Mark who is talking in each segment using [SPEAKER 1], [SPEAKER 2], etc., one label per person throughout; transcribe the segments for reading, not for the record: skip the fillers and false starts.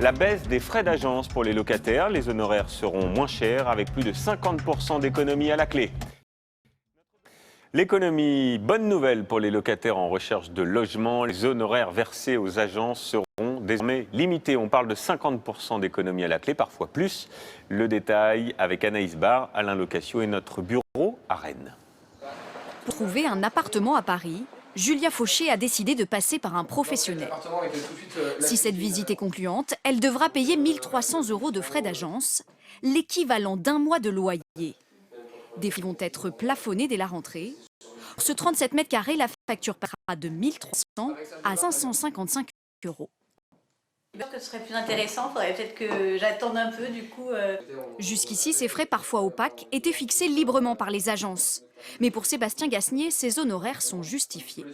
[SPEAKER 1] la baisse des frais d'agence pour les locataires. Les honoraires seront moins chers avec plus de 50% d'économie à la clé. L'économie, bonne nouvelle pour les locataires en recherche de logement. Les honoraires versés aux agences seront désormais limités. On parle de 50% d'économie à la clé, parfois plus. Le détail avec Anaïs Barre, Alain Locatio et notre bureau à Rennes.
[SPEAKER 2] Pour trouver un appartement à Paris, Julia Fauché a décidé de passer par un professionnel. Si cette visite est concluante, elle devra payer 1 300 € de frais d'agence, l'équivalent d'1 mois de loyer. Des frais vont être plafonnés dès la rentrée. Pour ce 37 mètres carrés, la facture passera de 1 300 à 555 €.
[SPEAKER 3] Que ce serait plus intéressant, il faudrait peut-être que j'attende un peu du coup.
[SPEAKER 2] Jusqu'ici, ces frais parfois opaques étaient fixés librement par les agences. Mais pour Sébastien Gasnier, ces honoraires sont justifiés.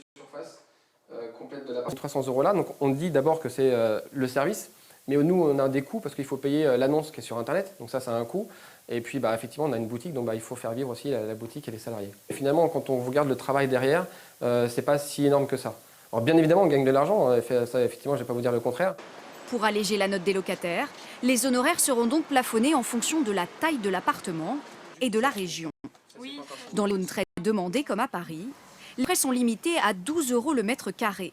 [SPEAKER 4] 300 € là, donc on dit d'abord que c'est le service, mais nous on a des coûts parce qu'il faut payer l'annonce qui est sur internet, donc ça a un coût. Et puis effectivement on a une boutique, donc il faut faire vivre aussi la boutique et les salariés. Et finalement quand on regarde le travail derrière, c'est pas si énorme que ça. Alors bien évidemment on gagne de l'argent, ça effectivement je vais pas vous dire le contraire.
[SPEAKER 2] Pour alléger la note des locataires, les honoraires seront donc plafonnés en fonction de la taille de l'appartement et de la région. Dans les zones très demandées comme à Paris, les frais sont limités à 12 € le mètre carré,